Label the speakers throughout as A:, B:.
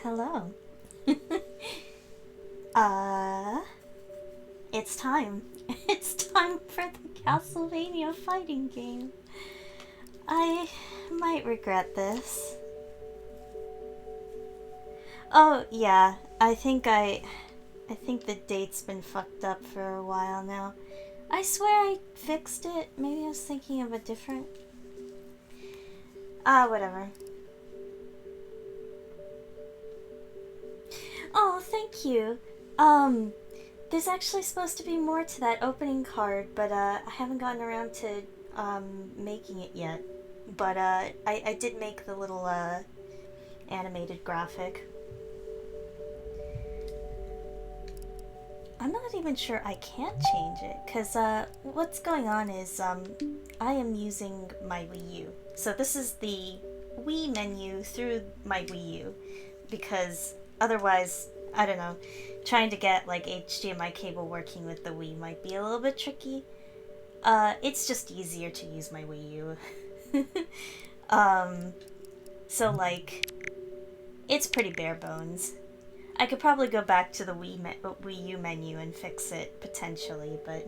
A: Hello. uh, it's time. It's time for the Castlevania fighting game. I might regret this. Oh, yeah. I think the date's been fucked up for a while now. I swear I fixed it. Maybe I was thinking of a different. Whatever. Oh, thank you. There's actually supposed to be more to that opening card, but I haven't gotten around to making it yet. But I did make the little animated graphic. I'm not even sure I can change it, because what's going on is I am using my Wii U. So this is the Wii menu through my Wii U, because otherwise, I don't know, trying to get like HDMI cable working with the Wii might be a little bit tricky. It's just easier to use my Wii U. So like, it's pretty bare bones. I could probably go back to the Wii U menu and fix it, potentially, but...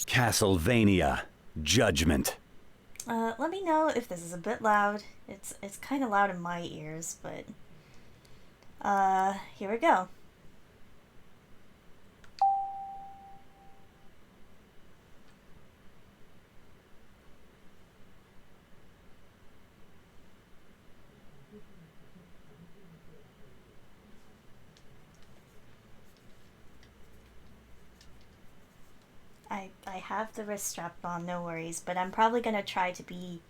B: Castlevania Judgement.
A: Let me know if this is a bit loud. It's kind of loud in my ears, but... here we go. I have the wrist strap on, no worries, but I'm probably gonna try to be,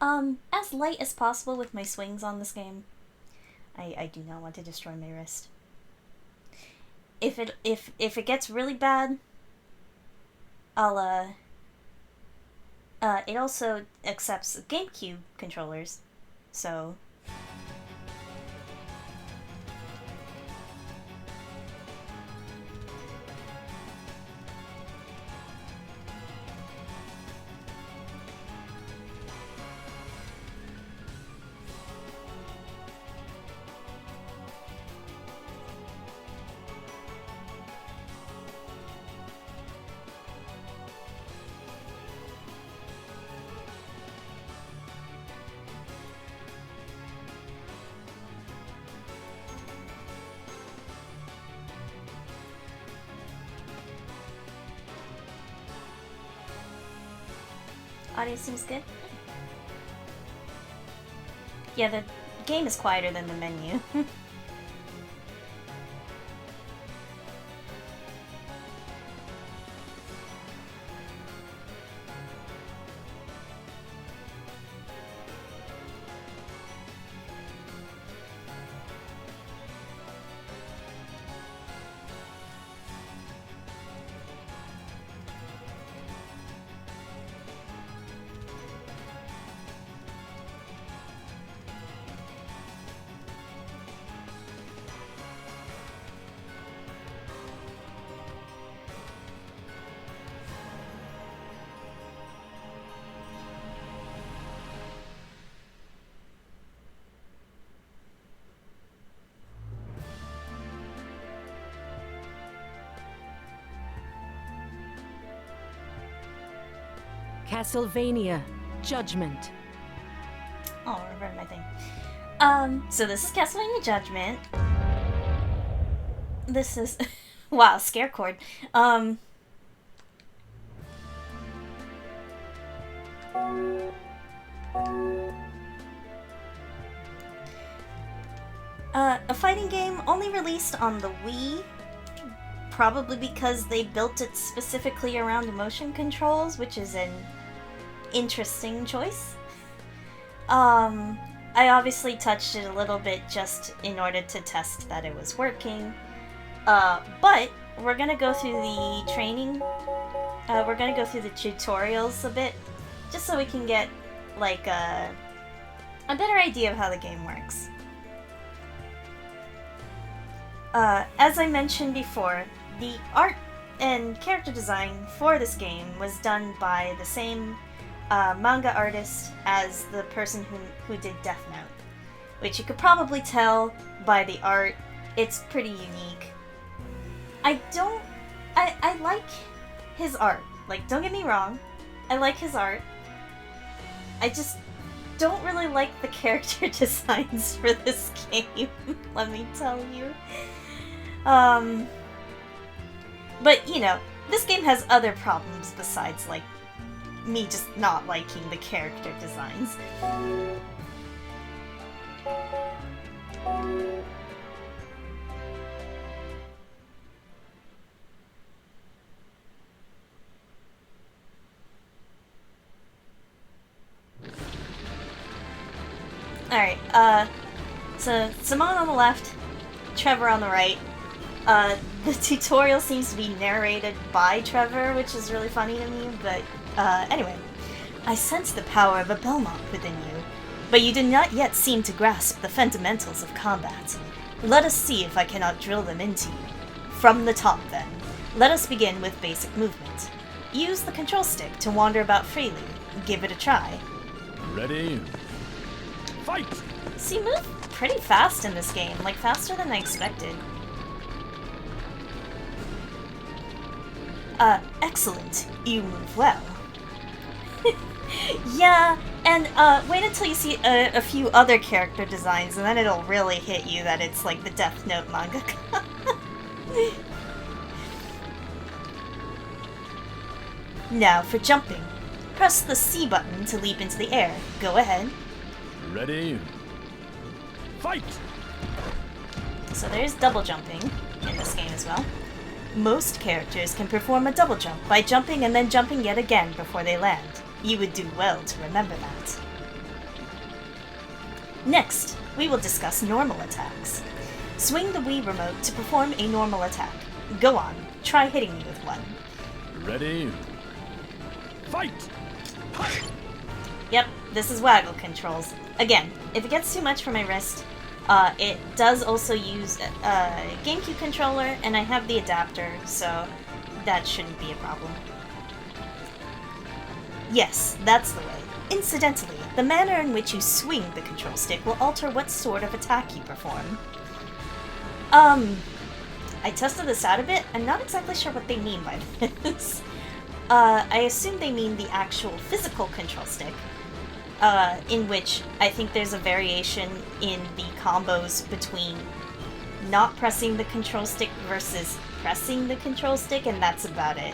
A: as light as possible with my swings on this game. I do not want to destroy my wrist. If it gets really bad, I'll, it also accepts GameCube controllers, so... Audio seems good. Yeah, the game is quieter than the menu.
C: Castlevania Judgement.
A: Oh, I remember my thing. So this is Castlevania Judgment. This is... wow, scare chord. A fighting game only released on the Wii, probably because they built it specifically around motion controls, which is an interesting choice. I obviously touched it a little bit just in order to test that it was working. But we're gonna go through the training. We're gonna go through the tutorials a bit, just so we can get like a better idea of how the game works. As I mentioned before, the art and character design for this game was done by the same manga artist as the person who did Death Note, which you could probably tell by the art. It's pretty unique. I like his art. Like, don't get me wrong, I like his art. I just don't really like the character designs for this game, let me tell you. But, you know, this game has other problems besides, like, me just not liking the character designs. Alright, so Simone on the left, Trevor on the right. The tutorial seems to be narrated by Trevor, which is really funny to me, but, anyway. I sense the power of a Belmont within you, but you do not yet seem to grasp the fundamentals of combat. Let us see if I cannot drill them into you. From the top, then. Let us begin with basic movement. Use the control stick to wander about freely. Give it a try.
B: Ready? Fight!
A: So you move pretty fast in this game, like faster than I expected. Excellent. You move well. Yeah, and wait until you see a few other character designs, and then it'll really hit you that it's like the Death Note mangaka. Now for jumping. Press the C button to leap into the air. Go ahead.
B: Ready? Fight!
A: So there's double jumping in this game as well. Most characters can perform a double jump by jumping and then jumping yet again before they land. You would do well to remember that. Next, we will discuss normal attacks. Swing the Wii remote to perform a normal attack. Go on, try hitting me with one.
B: Ready? Fight!
A: Yep, this is waggle controls. Again, if it gets too much for my wrist, it does also use a GameCube controller, and I have the adapter, so that shouldn't be a problem. Yes, that's the way. Incidentally, the manner in which you swing the control stick will alter what sort of attack you perform. I tested this out a bit. I'm not exactly sure what they mean by this. I assume they mean the actual physical control stick, in which I think there's a variation in the combos between not pressing the control stick versus pressing the control stick, and that's about it.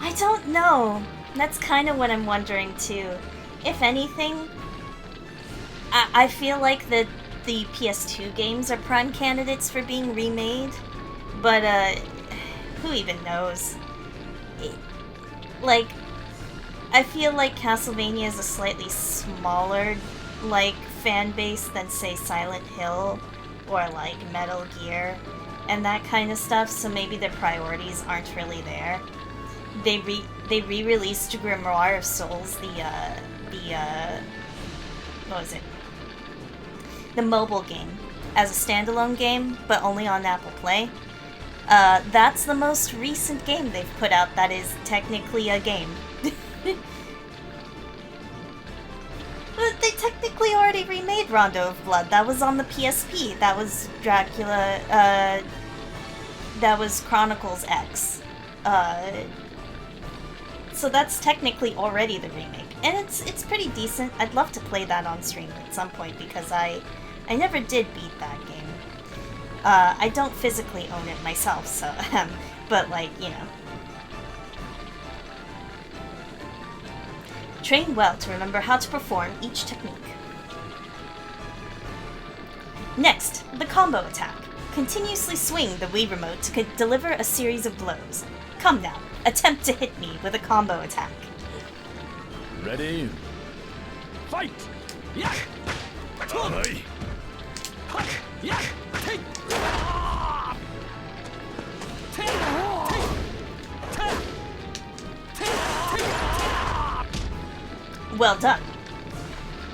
A: I don't know. That's kind of what I'm wondering too. If anything, I feel like the PS2 games are prime candidates for being remade, but who even knows? Like, I feel like Castlevania is a slightly smaller, like, fan base than, say, Silent Hill or, like, Metal Gear and that kind of stuff, so maybe their priorities aren't really there. They re-released Grimoire of Souls, what was it? The mobile game, as a standalone game, but only on Apple Play. That's the most recent game they've put out that is technically a game. But they technically already remade Rondo of Blood. That was on the PSP. That was Dracula, that was Chronicles X. So that's technically already the remake. And it's pretty decent. I'd love to play that on stream at some point because I never did beat that game. I don't physically own it myself, so, but, like, you know. Train well to remember how to perform each technique. Next, the combo attack. Continuously swing the Wii remote to deliver a series of blows. Come now, attempt to hit me with a combo attack.
B: Ready? Fight! Yeah!
A: Well done.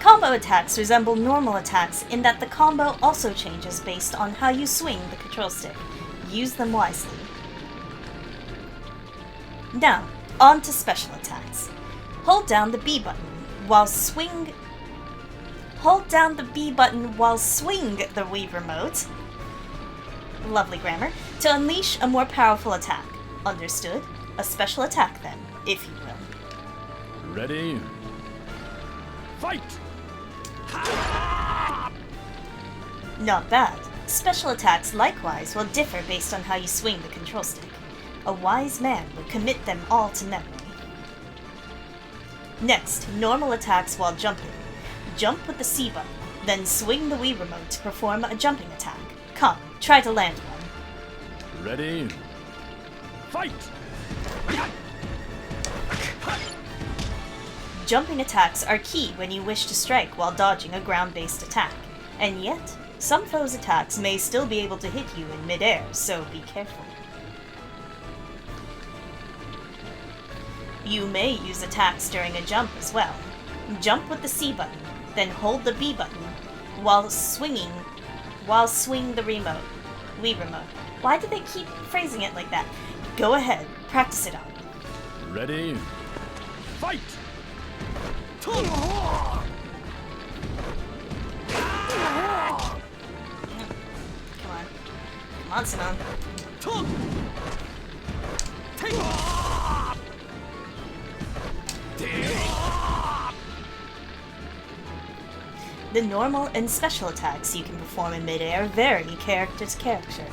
A: Combo attacks resemble normal attacks in that the combo also changes based on how you swing the control stick. Use them wisely. Now, on to special attacks. Hold down the B button while swing the Wii remote. Lovely grammar. To unleash a more powerful attack. Understood? A special attack then, if you will.
B: Ready? Fight!
A: Not bad. Special attacks likewise will differ based on how you swing the control stick. A wise man would commit them all to memory. Next, normal attacks while jumping. Jump with the C button, then swing the Wii remote to perform a jumping attack. Come, try to land one.
B: Ready? Fight!
A: Jumping attacks are key when you wish to strike while dodging a ground-based attack. And yet, some foes' attacks may still be able to hit you in midair, so be careful. You may use attacks during a jump as well. Jump with the C button, then hold the B button while swing the Wii remote. Why do they keep phrasing it like that? Go ahead, practice it on.
B: Ready? Fight!
A: Come on, Simone. The normal and special attacks you can perform in midair vary character to character.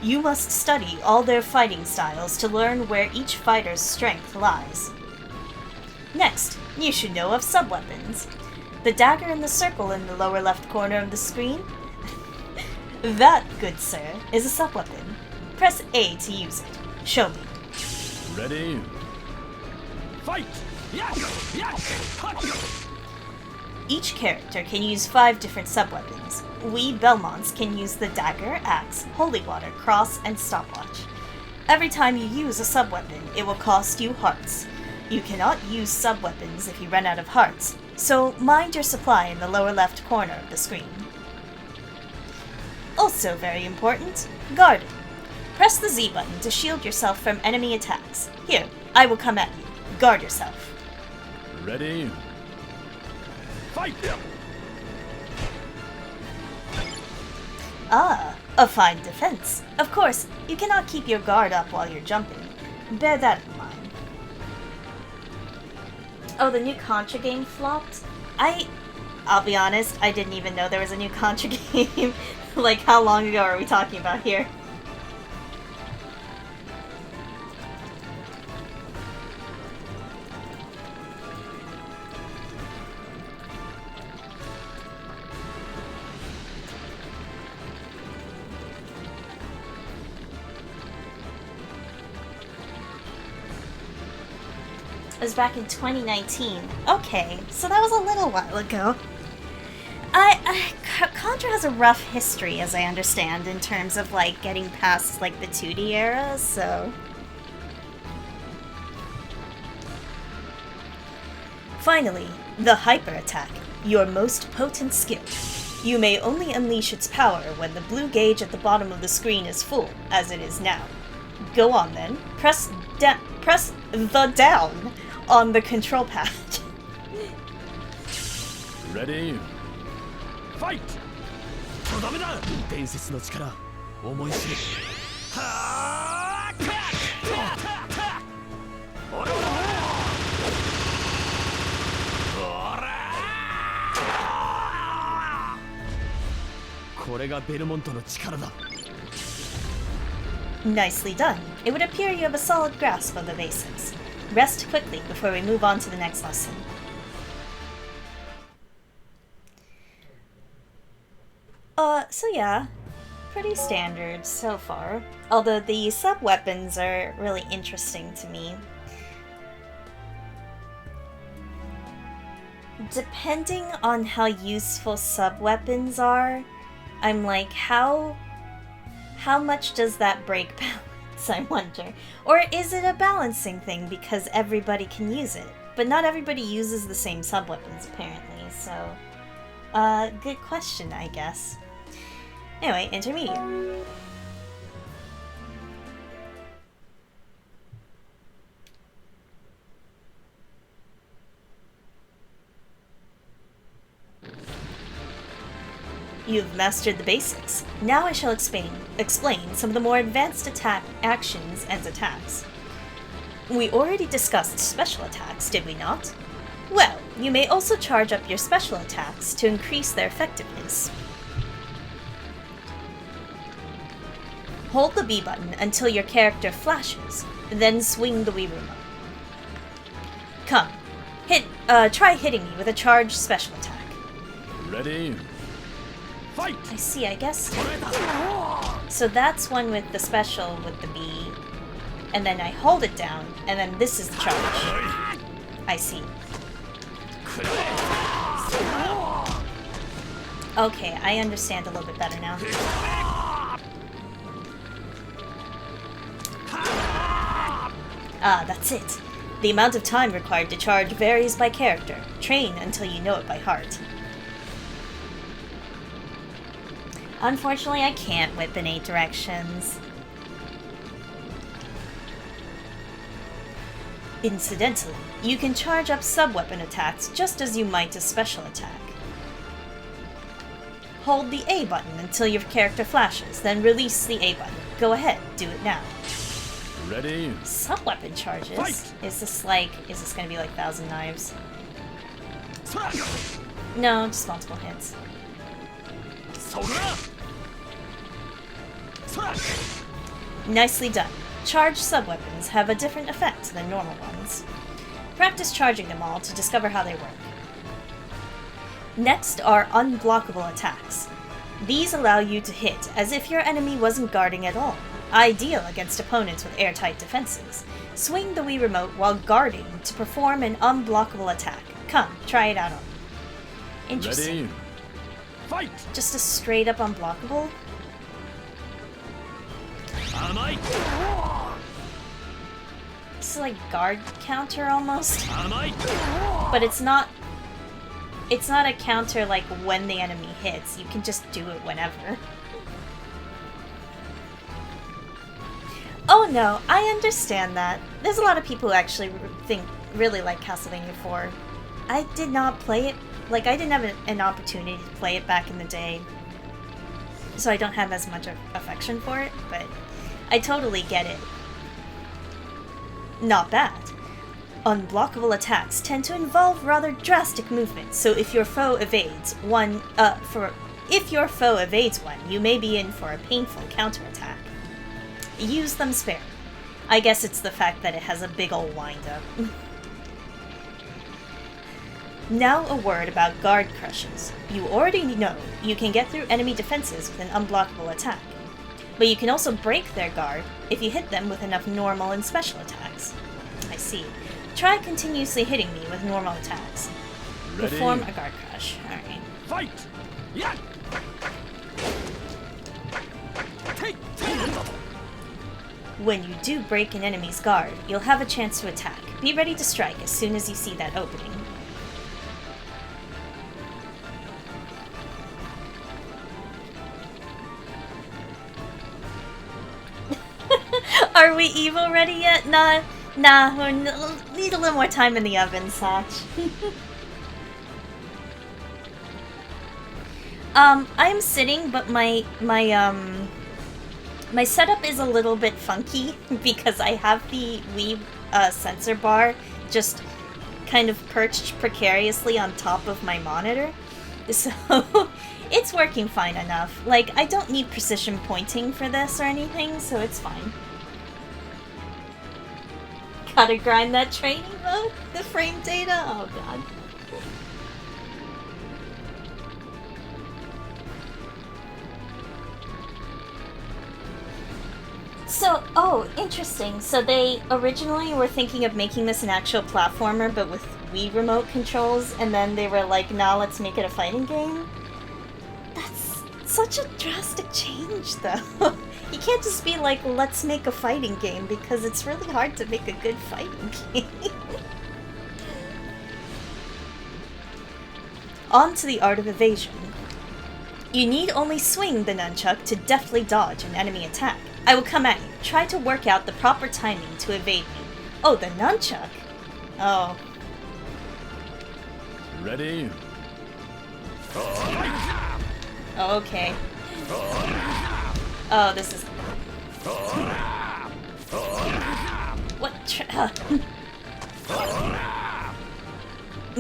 A: You must study all their fighting styles to learn where each fighter's strength lies. Next, you should know of sub-weapons. The dagger in the circle in the lower left corner of the screen? That, good sir, is a sub-weapon. Press A to use it. Show me.
B: Ready? Fight!
A: Each character can use 5 different sub-weapons. We Belmonts can use the dagger, axe, holy water, cross, and stopwatch. Every time you use a sub-weapon, it will cost you hearts. You cannot use sub-weapons if you run out of hearts, so mind your supply in the lower left corner of the screen. Also very important, guarding. Press the Z button to shield yourself from enemy attacks. Here, I will come at you. Guard yourself.
B: Ready? Fight!
A: Ah, a fine defense. Of course, you cannot keep your guard up while you're jumping. Bear that in mind. Oh, the new Contra game flopped? I'll be honest, I didn't even know there was a new Contra game. Like, how long ago are we talking about here? It was back in 2019. Okay, so that was a little while ago. Contra has a rough history, as I understand, in terms of, like, getting past, like, the 2D era, so... Finally, the Hyper Attack, your most potent skill. You may only unleash its power when the blue gauge at the bottom of the screen is full, as it is now. Go on then, press the down on the control pad.
B: Ready? Fight!
D: ダメだ伝説の力思い知れはーオラオラオラこれがベルモントの力だ
A: Nicely done. It would appear you have a solid grasp of the basics. Rest quickly before we move on to the next lesson. So yeah, pretty standard so far. Although the sub-weapons are really interesting to me. Depending on how useful sub-weapons are, I'm like, how much does that break balance, I wonder? Or is it a balancing thing because everybody can use it? But not everybody uses the same sub-weapons, apparently, so... good question, I guess. Anyway, intermediate. You've mastered the basics. Now I shall explain some of the more advanced attack actions and attacks. We already discussed special attacks, did we not? Well, you may also charge up your special attacks to increase their effectiveness. Hold the B button until your character flashes, then swing the Wii remote. Come, try hitting me with a charged special attack.
B: Ready? Fight!
A: I see, I guess. So that's one with the special with the B, and then I hold it down, and then this is the charge. I see. Okay, I understand a little bit better now. Ah, that's it. The amount of time required to charge varies by character. Train until you know it by heart. Unfortunately, I can't whip in 8 directions. Incidentally, you can charge up sub-weapon attacks just as you might a special attack. Hold the A button until your character flashes, then release the A button. Go ahead, do it now.
B: Ready?
A: Sub-weapon charges?
B: Fight!
A: Is this gonna be like Thousand Knives? No, just multiple hits. Nicely done. Charged sub-weapons have a different effect than normal ones. Practice charging them all to discover how they work. Next are unblockable attacks. These allow you to hit as if your enemy wasn't guarding at all. Ideal against opponents with airtight defenses. Swing the Wii remote while guarding to perform an unblockable attack. Come, try it out on me. Interesting.
B: Ready? Fight!
A: Just a straight up unblockable? It's like guard counter almost. But it's not a counter like when the enemy hits. You can just do it whenever. Oh no, I understand that. There's a lot of people who actually really like Castlevania 4. I did not play it. Like, I didn't have an opportunity to play it back in the day, so I don't have as much affection for it, but I totally get it. Not bad. Unblockable attacks tend to involve rather drastic movements, so if your foe evades one, you may be in for a painful counterattack. Use them sparingly. I guess it's the fact that it has a big ol' wind-up. Now a word about guard crushes. You already know you can get through enemy defenses with an unblockable attack, but you can also break their guard if you hit them with enough normal and special attacks. I see. Try continuously hitting me with normal attacks.
B: Ready?
A: Perform a guard crush. Alright.
B: Fight! Yeah!
A: When you do break an enemy's guard, you'll have a chance to attack. Be ready to strike as soon as you see that opening. Are we evil ready yet? Nah, we need a little more time in the oven, Satch. I'm sitting, but my setup is a little bit funky because I have the Wii sensor bar just kind of perched precariously on top of my monitor. So it's working fine enough. Like, I don't need precision pointing for this or anything, so it's fine. Gotta grind that training mode? The frame data? Oh god. So, oh, interesting. So they originally were thinking of making this an actual platformer, but with Wii remote controls, and then they were like, nah, let's make it a fighting game? That's such a drastic change, though. You can't just be like, let's make a fighting game, because it's really hard to make a good fighting game. On to the art of evasion. You need only swing the nunchuck to deftly dodge an enemy attack. I will come at you. Try to work out the proper timing to evade me. Oh, the nunchuck? Oh.
B: Ready?
A: Okay. Oh, this is... What?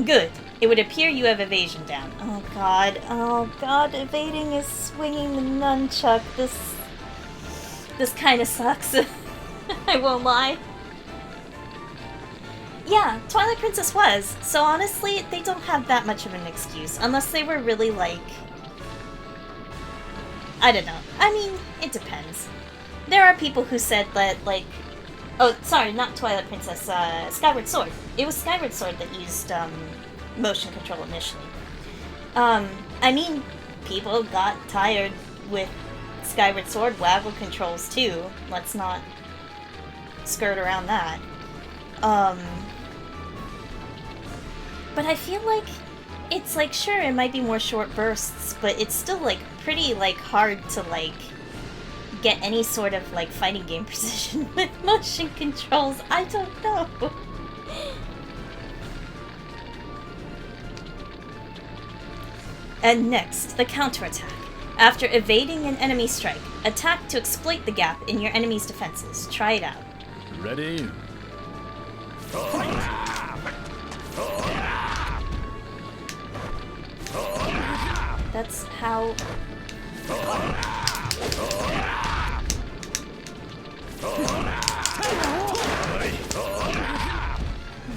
A: Good. It would appear you have evasion down. Oh god. Oh god, evading is swinging the nunchuck. This kind of sucks. I won't lie. Yeah, Twilight Princess was. So honestly, they don't have that much of an excuse. Unless they were really like... I don't know. I mean, it depends. There are people who said that, like... Oh, sorry, not Twilight Princess, Skyward Sword. It was Skyward Sword that used, motion control initially. I mean, people got tired with Skyward Sword waggle controls too. Let's not skirt around that. But I feel like it's like, sure, it might be more short bursts, but it's still like pretty like hard to like get any sort of like fighting game precision with motion controls. I don't know. And next, the counterattack. After evading an enemy strike, attack to exploit the gap in your enemy's defenses. Try it out.
B: Ready?
A: That's how...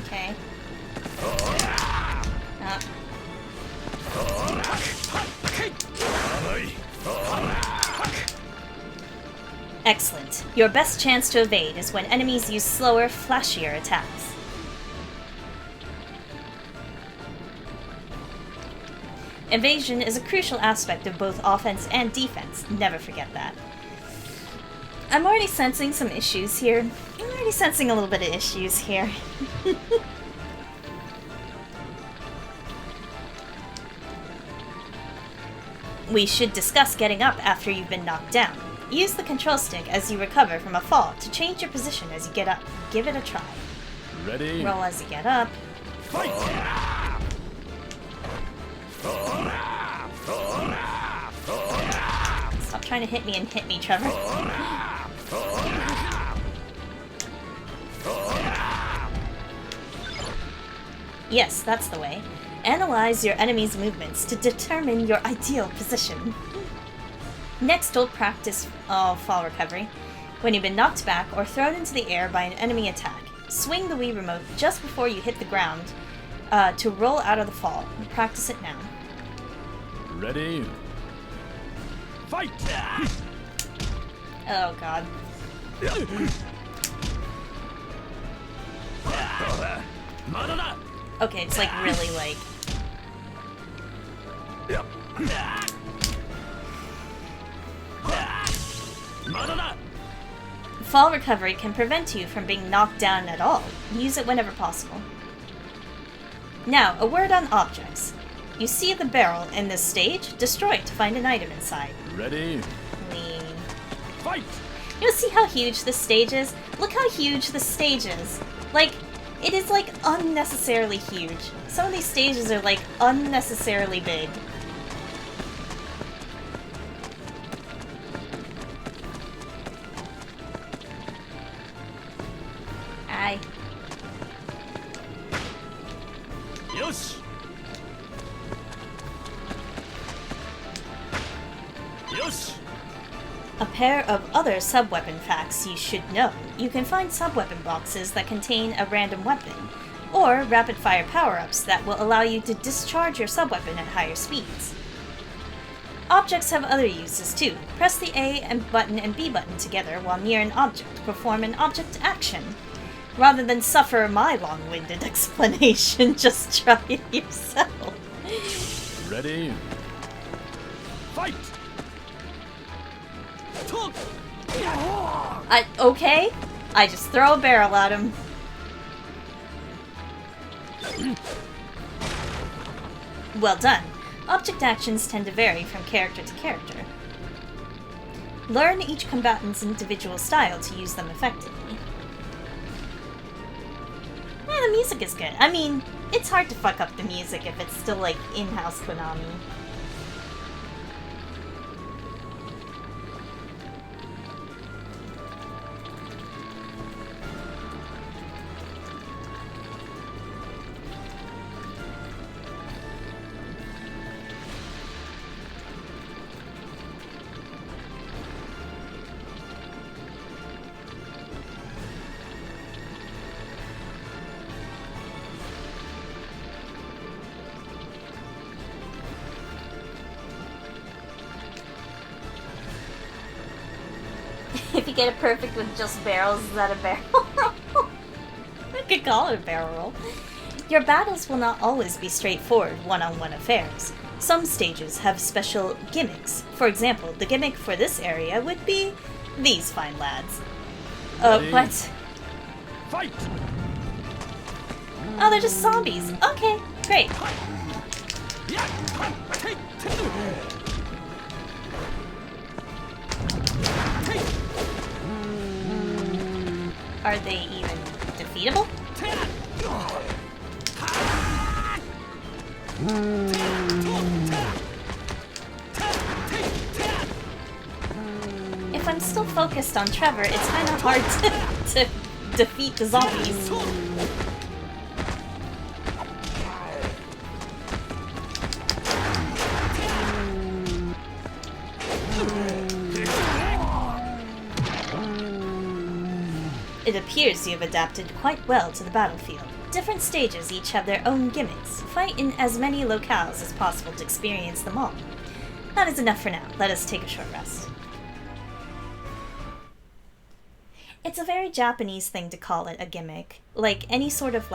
A: Okay. Excellent. Your best chance to evade is when enemies use slower, flashier attacks. Evasion is a crucial aspect of both offense and defense. Never forget that. I'm already sensing some issues here. I'm already sensing a little bit of issues here. We should discuss getting up after you've been knocked down. Use the control stick as you recover from a fall to change your position as you get up. Give it a try.
B: Ready?
A: Roll as you get up.
B: Fight!
A: Stop trying to hit me and hit me, Trevor. Yes, that's the way. Analyze your enemy's movements to determine your ideal position. Next, we'll practice fall recovery. When you've been knocked back or thrown into the air by an enemy attack, swing the Wii Remote just before you hit the ground to roll out of the fall. Practice it now.
B: Ready? Fight!
A: Oh god. Okay, it's like really like... Fall recovery can prevent you from being knocked down at all. Use it whenever possible. Now, a word on objects. You see the barrel in this stage? Destroy it to find an item inside.
B: Ready? Fight!
A: You see how huge this stage is? Look how huge this stage is. Like, it is like unnecessarily huge. Some of these stages are like unnecessarily big. Aye.
D: Yosh! Yosh!
A: A pair of other sub-weapon facts you should know. You can find sub-weapon boxes that contain a random weapon, or rapid-fire power-ups that will allow you to discharge your sub-weapon at higher speeds. Objects have other uses too. Press the A button and B button together while near an object to perform an object action. Rather than suffer my long-winded explanation, just try it yourself.
B: Ready? Fight!
A: Okay? I just throw a barrel at him. Well done. Object actions tend to vary from character to character. Learn each combatant's individual style to use them effectively. Yeah, the music is good. I mean, it's hard to fuck up the music if it's still like in-house Konami. you get it perfect with just barrels, is that a barrel roll? I could call it a barrel roll. Your battles will not always be straightforward one-on-one affairs. Some stages have special gimmicks. For example, the gimmick for this area would be these fine lads. What?
B: Fight!
A: Oh, they're just zombies. Okay, great. Are they even defeatable? If I'm still focused on Trevor, it's kind of hard to defeat the zombies. It appears you have adapted quite well to the battlefield. Different stages each have their own gimmicks. Fight in as many locales as possible to experience them all. That is enough for now. Let us take a short rest. It's a very Japanese thing to call it a gimmick. Like any sort of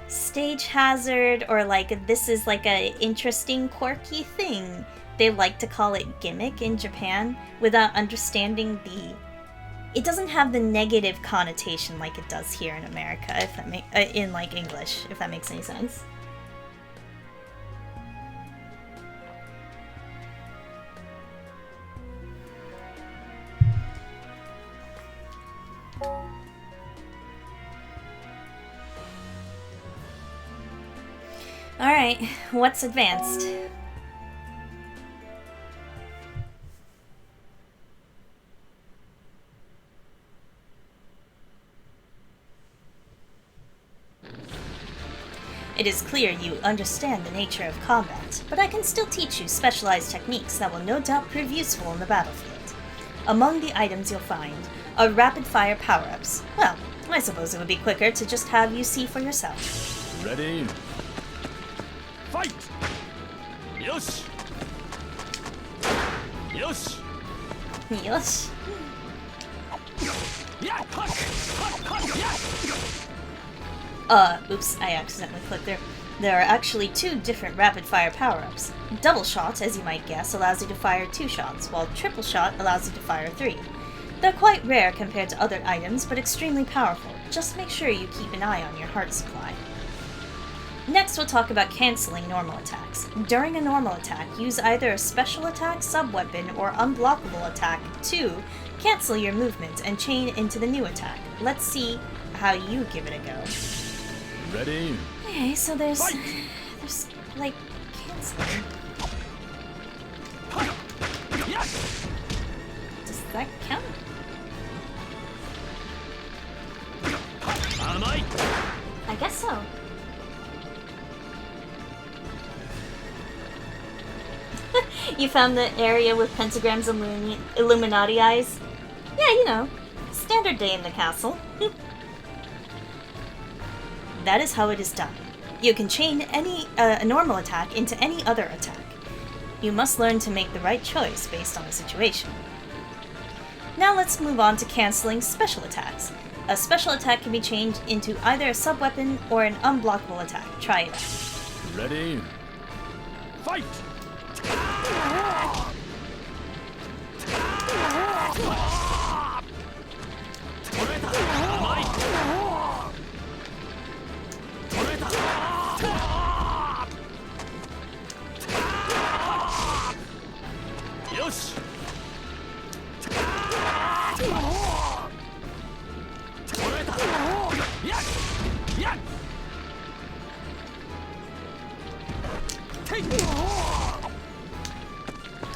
A: stage hazard or this is a interesting quirky thing. They like to call it gimmick in Japan without understanding it doesn't have the negative connotation like it does here in America, if that in English, if that makes any sense. Alright, what's advanced? It is clear you understand the nature of combat, but I can still teach you specialized techniques that will no doubt prove useful in the battlefield. Among the items you'll find are rapid-fire power-ups. Well, I suppose it would be quicker to just have you see for yourself.
B: Ready? Fight! Yosh! Yosh!
A: Yosh. Oops, I accidentally clicked there. There are actually two different rapid-fire power-ups. Double shot, as you might guess, allows you to fire 2 shots, while triple shot allows you to fire 3. They're quite rare compared to other items, but extremely powerful. Just make sure you keep an eye on your heart supply. Next, we'll talk about canceling normal attacks. During a normal attack, use either a special attack, sub-weapon, or unblockable attack to cancel your movement and chain into the new attack. Let's see how you give it a go.
B: Ready?
A: Okay, so there's
B: Fight!
A: canceling. Does that count? I guess so. You found the area with Pentagram's Illuminati eyes? Yeah, you know, standard day in the castle. That is how it is done. You can chain a normal attack into any other attack. You must learn to make the right choice based on the situation. Now let's move on to canceling special attacks. A special attack can be changed into either a sub-weapon or an unblockable attack. Try it out.
B: Ready? Fight! Yosh!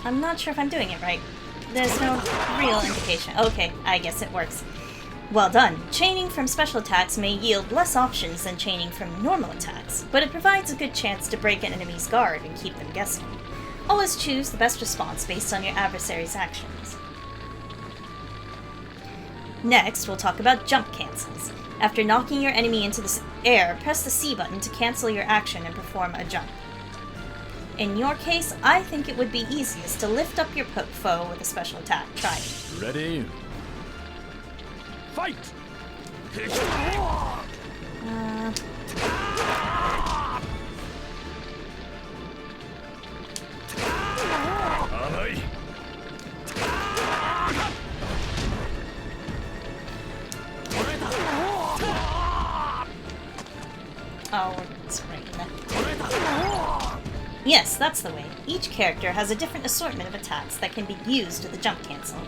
A: I'm not sure if I'm doing it right. There's no real indication. Okay, I guess it works. Well done. Chaining from special attacks may yield less options than chaining from normal attacks, but it provides a good chance to break an enemy's guard and keep them guessing. Always choose the best response based on your adversary's actions. Next, we'll talk about jump cancels. After knocking your enemy into the air, press the C button to cancel your action and perform a jump. In your case, I think it would be easiest to lift up your foe with a special attack. Try it.
B: Ready? Fight!
A: Oh, it's right. Yes, that's the way. Each character has a different assortment of attacks that can be used with the jump cancel.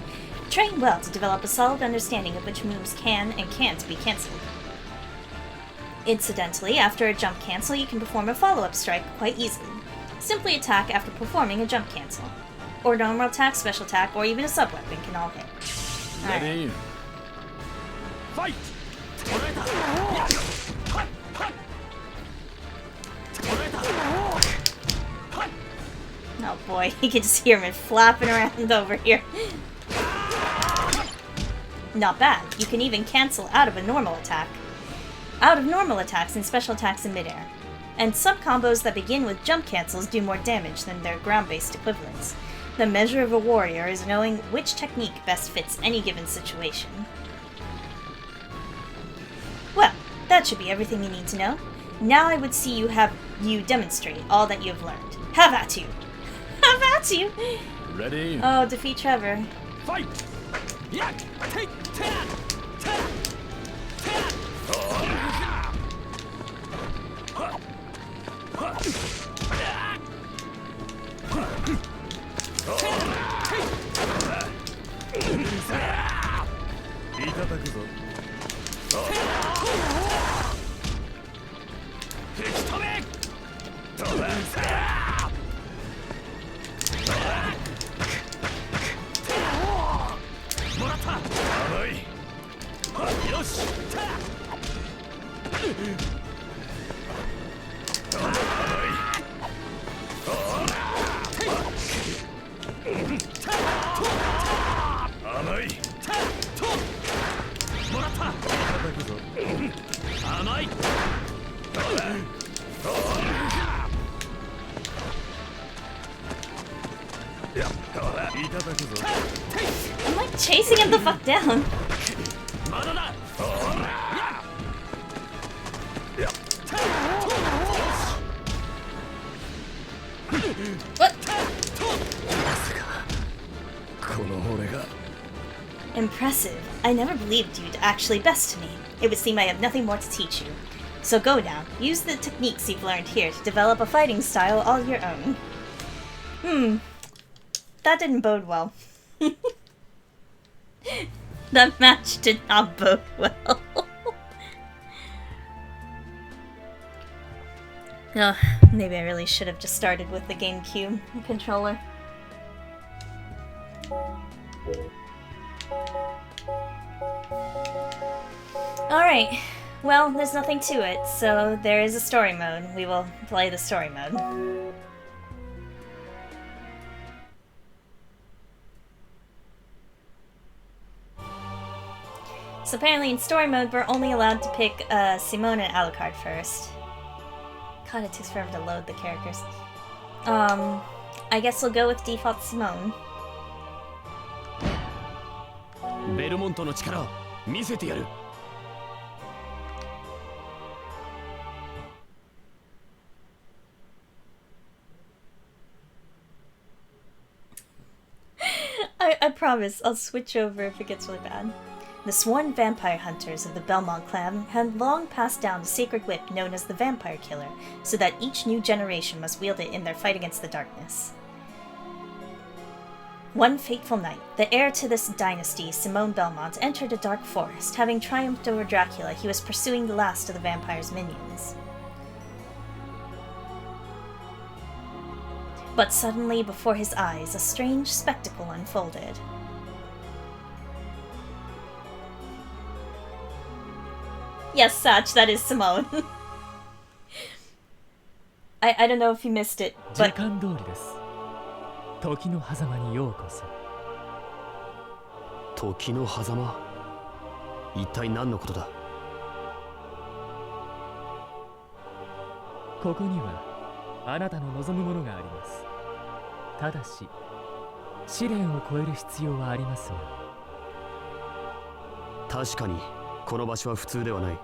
A: Train well to develop a solid understanding of which moves can and can't be cancelled. Incidentally, after a jump cancel, you can perform a follow-up strike quite easily. Simply attack after performing a jump cancel. Or normal attack, special attack, or even a sub-weapon can all hit.
B: Ready? Fight!
A: Oh boy, you can just hear him flapping around over here. Not bad. You can even cancel out of a normal attack. Out of normal attacks and special attacks in midair. And some combos that begin with jump cancels do more damage than their ground-based equivalents. The measure of a warrior is knowing which technique best fits any given situation. Well, that should be everything you need to know. Now I would see you demonstrate all that you have learned. Have at you! Have at you!
B: Ready?
A: Oh, defeat Trevor.
B: Fight! Yeah! Take ten! Ten! Ten!
A: I'm like chasing him the fuck down. What? Impressive. I never believed you'd actually best me. It would seem I have nothing more to teach you. So go now. Use the techniques you've learned here to develop a fighting style all your own. That didn't bode well. That match did not bode well. Oh, maybe I really should have just started with the GameCube controller. Alright, well, there's nothing to it, so there is a story mode. We will play the story mode. So apparently in story mode, we're only allowed to pick Simone and Alucard first. God, it takes forever to load the characters. I guess we'll go with default Simone.
D: ベルモントの力を見せてやる。
A: I promise, I'll switch over if it gets really bad. The sworn vampire hunters of the Belmont clan had long passed down a sacred whip known as the Vampire Killer, so that each new generation must wield it in their fight against the darkness. One fateful night, the heir to this dynasty, Simone Belmont, entered a dark forest. Having triumphed over Dracula, he was pursuing the last of the vampire's minions. But suddenly, before his eyes, a strange spectacle unfolded. Yes, Satch, that is Simone. I don't know if you missed it, but...
E: 時間通りです。時の狭間にようこそ。
D: 時の狭間。一体何のことだ。
E: ここにはあなたの望むものがあります。ただし試練を超える必要はありますが。
D: 確かにこの場所は普通ではない。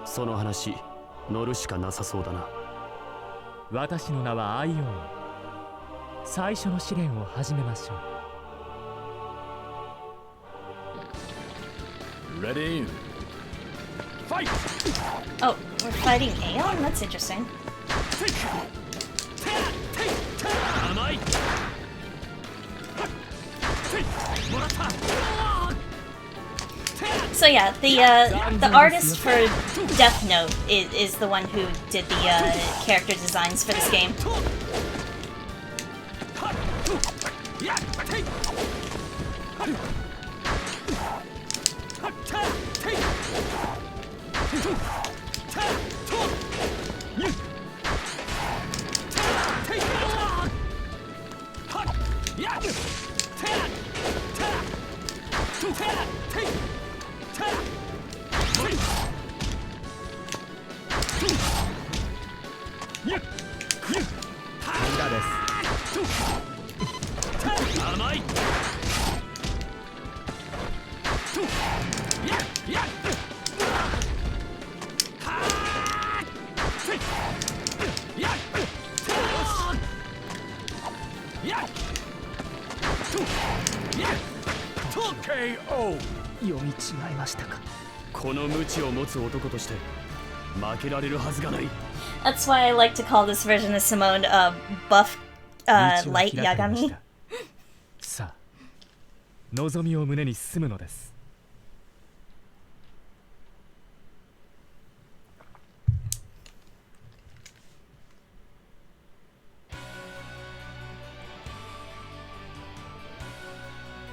D: その話乗るしかなさそうだな。
E: 私の名はアイオン。最初の試練を始めましょう。
B: Ready? Fight!
A: Oh, we're fighting Aeon? That's interesting.
D: 甘い。もらった。
A: So yeah, the artist for Death Note is the one who did the character designs for this game.
B: KO!
E: 読み違えましたか。
D: この無知を持つ男として負けられるはずがない。
A: That's why I like to call this version of Simone Buff
E: 道は
A: Light
E: 開かれまし
A: Yagami.
E: た。さあ望みを胸に進むのです。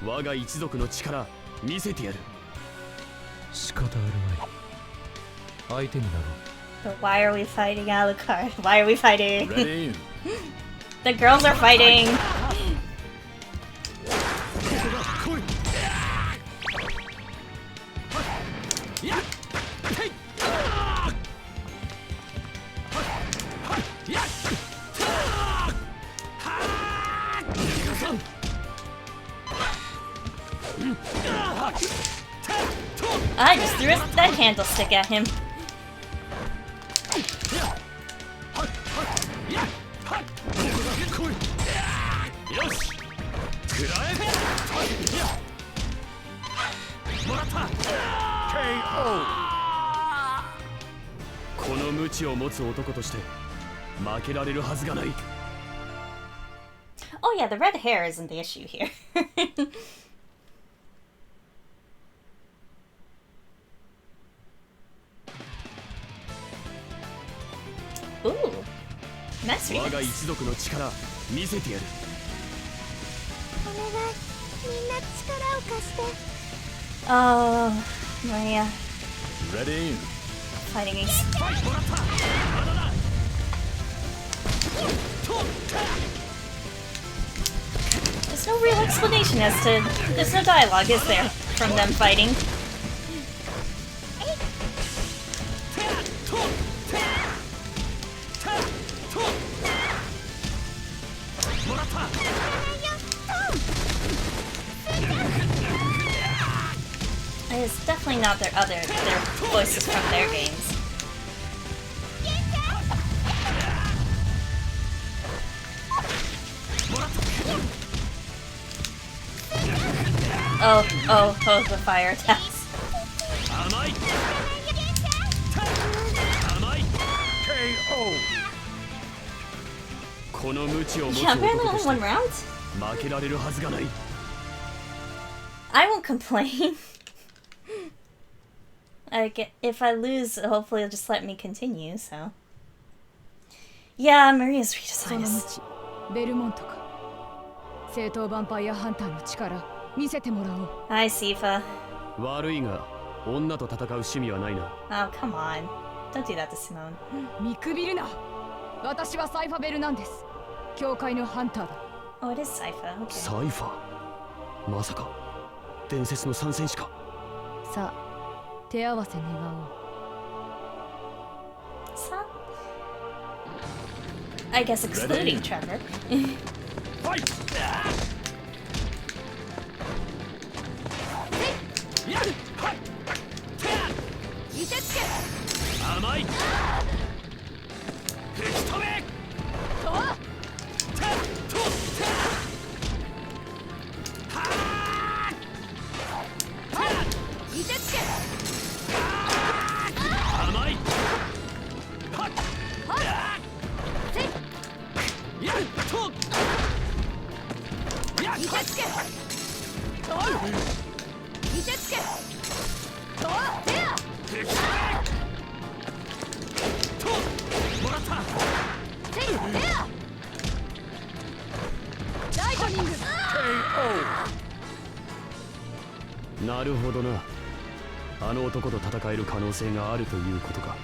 D: 我が一族の力見せてやる。
E: 仕方あるまい。相手になろう。
A: But why are we fighting Alucard? Why are we fighting?
B: Ready?
A: The girls are fighting! 'I just threw that candlestick at him.
D: よし食らえ。もらった。
B: KO!
D: この無知を持つ男として負けられるはずがない。
A: Oh yeah, the red hair isn't the issue here. Ooh, nice
D: 我が
A: remix.
D: 一族の力見せてやる。
A: Oh, Maria,
B: Ready?
A: fighting Ace. There's no real explanation as to. There's no dialogue, is there, from them fighting? It's definitely not their voices from their games. Oh, the fire attacks.
D: 甘い。甘い。
B: KO!
D: この無知を持つ
A: Yeah, apparently
D: 男と
A: only
D: して
A: one round?
D: 負けられるはずがない。
A: I won't complain. If I lose, hopefully it'll just let me continue, so. Yeah, Maria's
C: そ
A: redesign
C: の
A: is...
C: 無知ベルモントか。正統ヴァンパイアハンターの力見せてもらおう。
A: Hi, Sifa.
D: 悪いが女と戦う趣味はないな。
A: Oh, come on. Don't do that to Simone.
C: 見くびるな。私はサイファベルなんです。教会のハンターだ。
A: Oh, it is Sypha. Okay.
D: サイファー、まさか伝説の参戦士か。
C: さあ手合わせ願おう。
A: Sa? I guess excluding
B: Ready?
A: Trevor.
B: Fight!
C: 見せつけ
D: 甘い吹き止め
C: とは見せつけ
D: 甘い
C: せい
D: やっとやっ
C: 見せつけとは見せつけとはせや
D: 吹き止めともらった
C: せいせやライトニング
B: KO!
D: なるほどなあの男と戦える可能性があるということか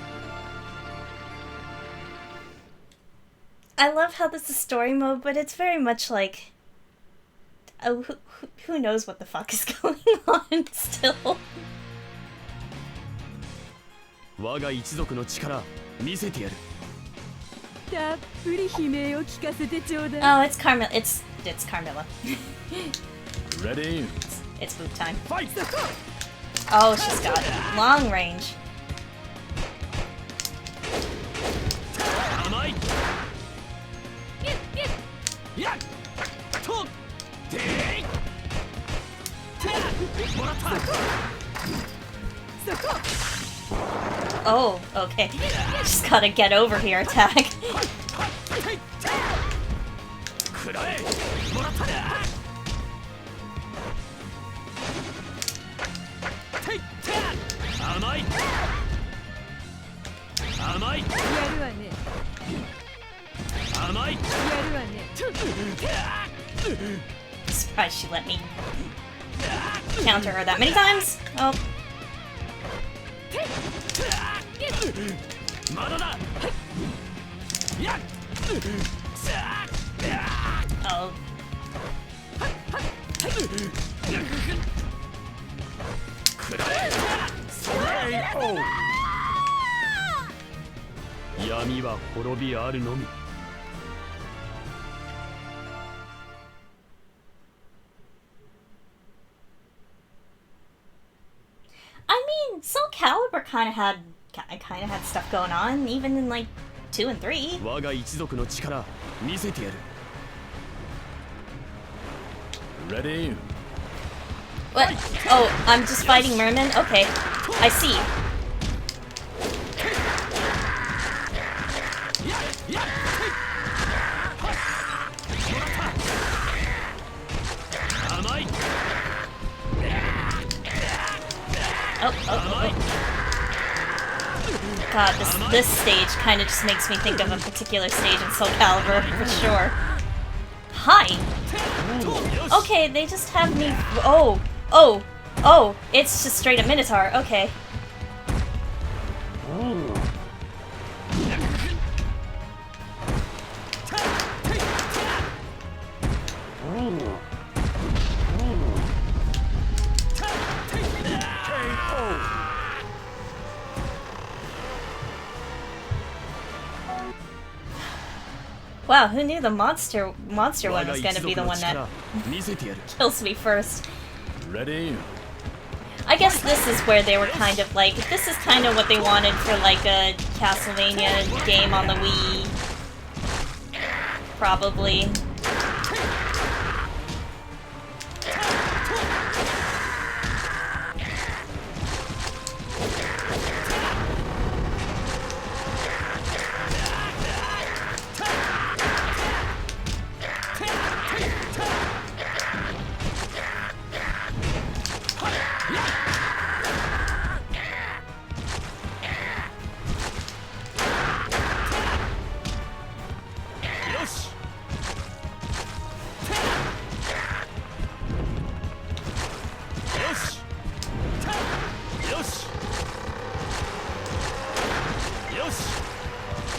A: I love how this is story mode, but it's very much like, oh, who knows what the fuck is going on still.
D: 我が一族の力見せてやる
C: たっぷり悲鳴を聞かせてちょうだい
A: Oh, it's Carmilla. It's Carmilla.
B: Ready?
A: It's boot time.
B: Fight!
A: Oh, she's got long range.
D: 甘いやっとでいもらった
A: Oh, okay. Just gotta get over here attack.
D: くらえもらったね甘い甘い
C: やるわね
D: 甘い
C: やるわね
A: Surprised she let me counter her that many times. Oh,
D: まだだやっ
A: oh.
D: くらえ
B: KO!
D: 闇は滅びあるのみ
A: I mean, Soul Calibur kind of had stuff going on, even in like 2 and 3.
D: 我が一族の力見せてやる
B: Ready?
A: What? Oh, I'm just fighting mermen? Okay. I see.
D: 甘い
A: Oh, oh. God, this stage kind of just makes me think of a particular stage in Soul Calibur, for sure. Hi! Okay, they just have me... Oh! It's just straight up Minotaur, okay. Wow, who knew the monster one was gonna be the one that
D: 見せてやる
A: kills me first?
B: Ready?
A: I guess this is where they were kind of like, this is kind of what they wanted for like a Castlevania game on the Wii. Probably.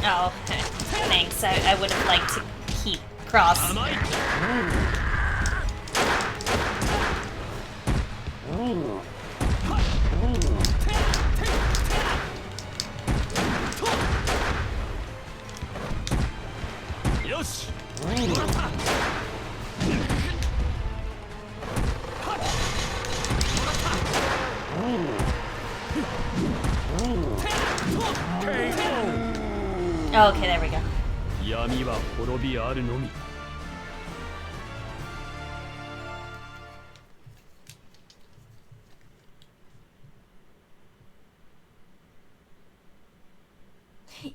A: Oh, thanks. I would have liked to keep cross.
D: 甘い
B: KO!
A: Oh, okay, there we go.
D: 闇は滅びあるのみ。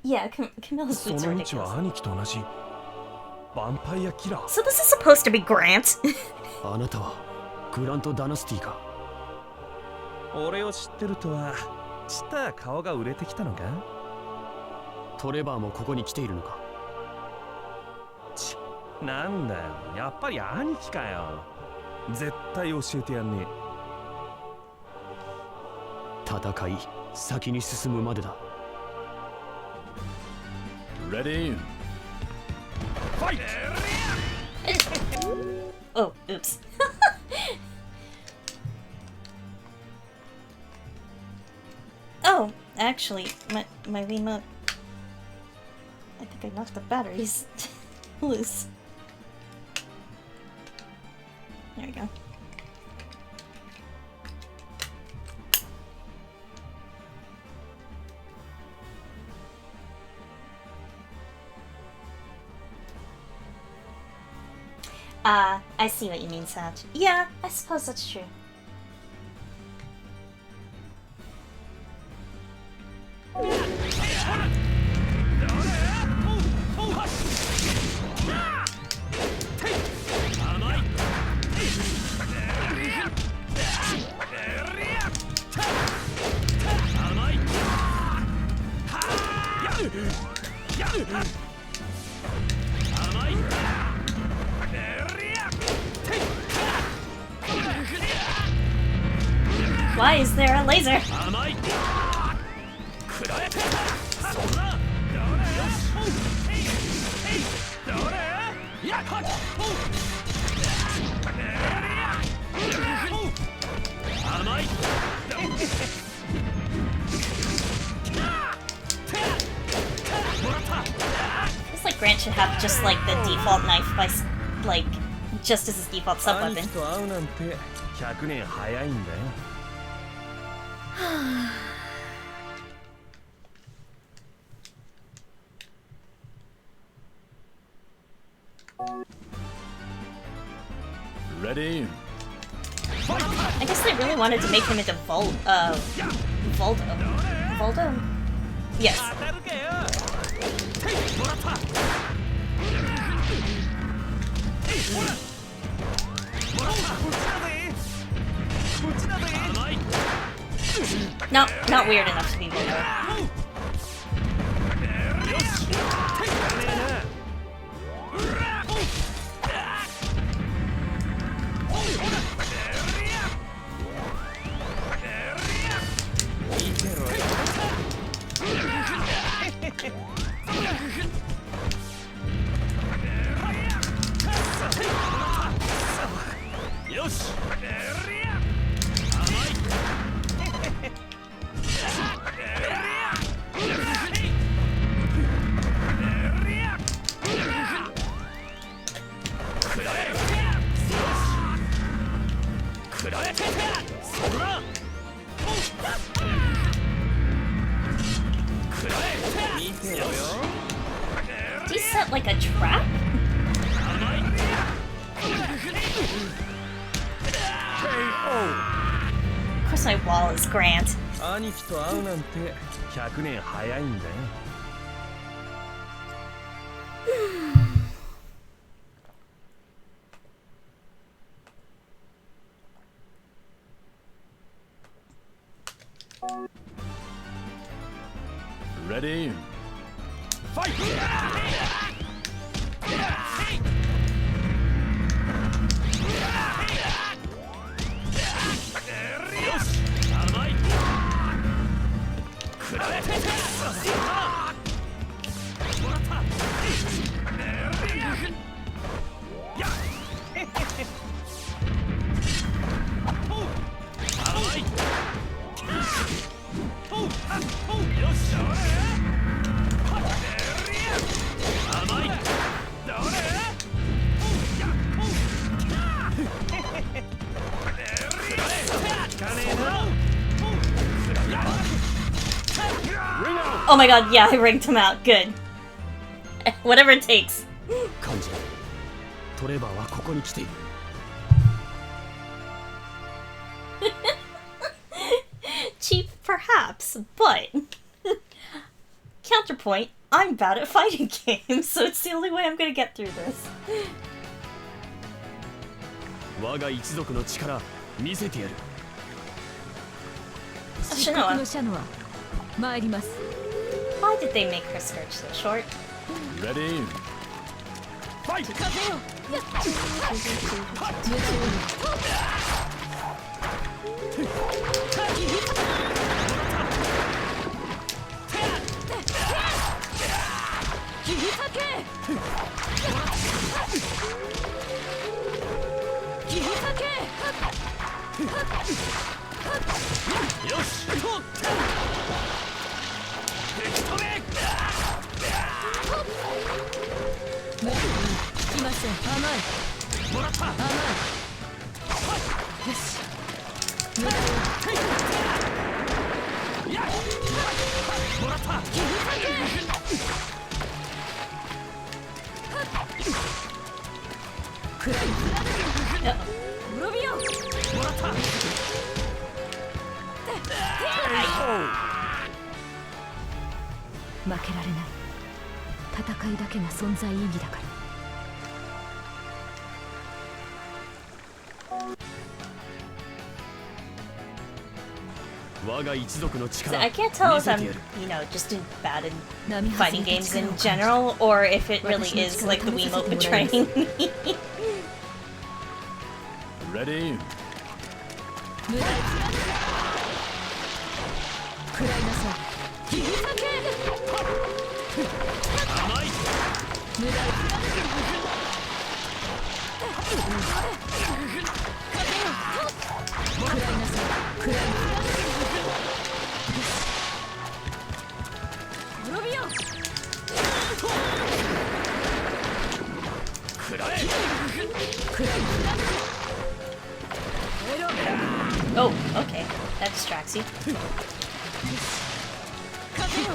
A: Yeah, Camilla's
D: そ
A: boots are
D: の位置
A: ridiculous.
D: は兄貴と同じ。ヴァンパイアキラー。
A: So this is supposed to be Grant.
D: あなたはグラント・ダナスティか。
F: 俺を知ってるとはちった顔が売れてきたのか。
D: トレバーもここに来ているのか。
F: なんだよ、やっぱり兄貴かよ。絶対教えてやんねえ。
D: 戦い先に進むまでだ。
B: Ready?
F: Fight!
A: Oh, oops. Oh, actually, my remote. I think I knocked the batteries loose. There we go. I see what you mean, Sag. Yeah, I suppose that's true. Why is there a laser? It's like Grant should have just like the default knife by like just as his default sub
F: 兄
A: weapon.
F: 貴と会うなんて100年早いんだよ。
B: Ready?
A: I guess they really wanted to make him into Voldo. Voldo? Yes.
F: 当たるかよ。
A: Not weird enough to be Voldo. Did he set like a trap? Of course my wall is Grant.
F: 兄貴と会うなんて100年早いんだよ。
B: Ready?
F: Fight!
A: Oh my god, yeah, I ranked him out. Good. Whatever it takes.
D: 感じる。トレバーはここに来ている。
A: Cheap, perhaps, but counterpoint, I'm bad at fighting games, so it's the only way I'm gonna get through this.
D: 我が一族の力見せてやる。
C: 漆黒のシャノは参ります。
A: Why did they make her skirt so short?
B: Ready?
D: Fight!
C: 風よ。切り裂け。切り裂け。
D: よし。
C: 来ません。甘い。
D: もらった。
C: 甘い。よし。無駄よ。
D: もらった。
C: 切り裂け。くらい。滅びよ。
D: もらった。
C: 負けられない。戦いだけが存在意義だから。
D: 我が一族の
A: So
D: 力
A: I can't tell
D: 見
A: if
D: せ
A: I'm,
D: てやる。
A: just bad in
C: 波外
A: fighting
C: れた
A: games
C: 力
A: in
C: を感じ
A: general, or if it really is like the Wiimote betraying me.
B: Ready?
C: 無駄食らいなさい。切り裂け。
D: 甘い。
C: 無駄食らいなさい。食らい滅びよ。
D: くらえ。
C: 食らい
A: Oh, okay. That distracts you.
C: 風よ。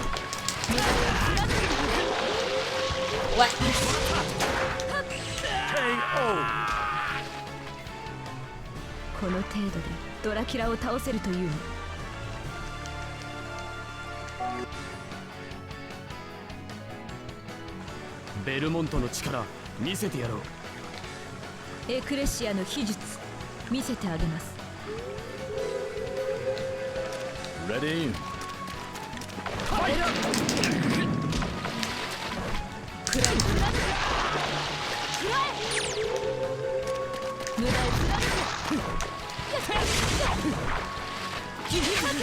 A: What?
D: KO。
C: この程度でドラキュラを倒せるというの。
D: ベルモントの力見せてやろう。
C: エクレシアの秘術見せてあげます。
B: Ready?
C: くらい無駄切り裂け。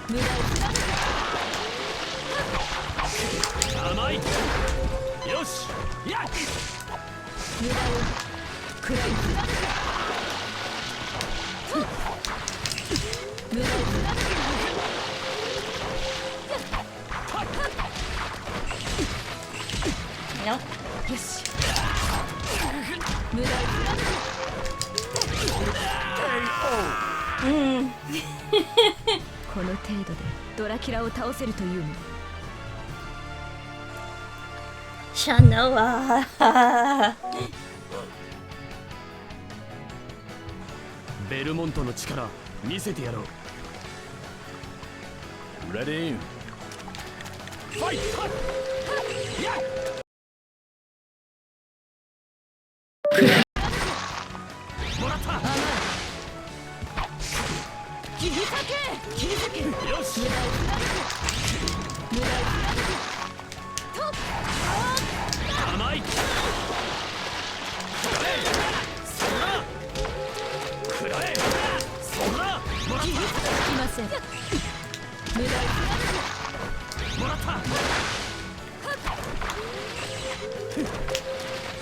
C: 無駄
D: 甘い。よし。やっ。
C: 無駄をくらい無駄を
A: No?
C: よし。無駄
A: Mm.
C: この程度でドラキュラを倒せるというの。
A: Shanoa.
D: ベルモントの力見せてやろう。
B: Ready?
D: ファイト。やっ。もらった。
C: 切り裂け。切り裂け。
D: よし。
C: 無駄
D: 甘い。そら。くらえ。そら。もらっ
C: 切り裂きません。無駄
D: た。もらった。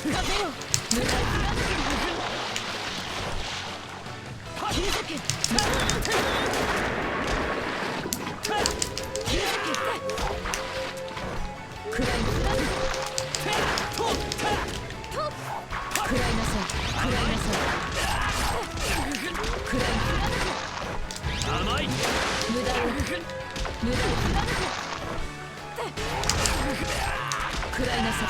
C: 風よ。無駄切り裂け。切り裂け。くらいくらいなさい。くらいなさい。くらい
D: 甘い。
C: 無駄を無駄を食らいなさい。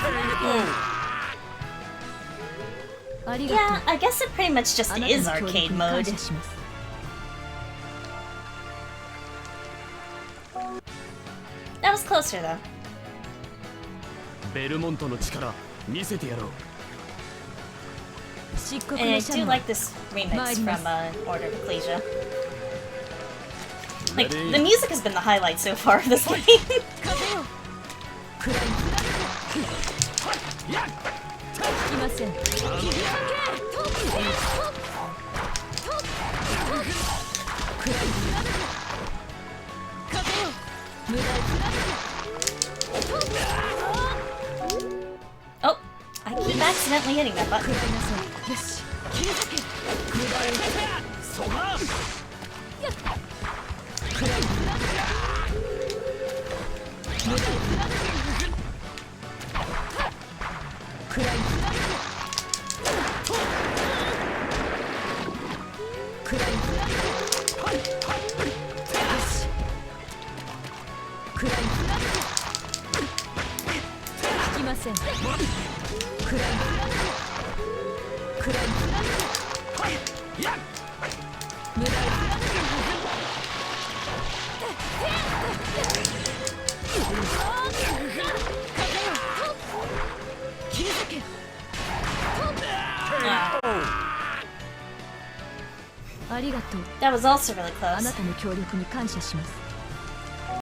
C: ありがとう。
A: Yeah, I guess it pretty much just
C: あなた
A: is
C: の協
A: arcade
C: 力に感
A: mode.
C: 謝します。
A: That was closer though.
D: ベルモントの力見せてやろう。
C: 漆黒
A: And I
C: のシャ
A: do
C: ム
A: like this remix
C: Mightiness.
A: from Order of Ecclesia. Like,
B: Ready?
A: the music has been the highlight so far of this game.
C: 風よ食らいつきません。
A: Oh, I keep accidentally hitting that button.
C: よし切り裂け無駄を
D: そら
C: 引きません。無駄切り裂け ありがとう。
A: That was also really
C: あな
A: close.
C: たの協力に感謝します。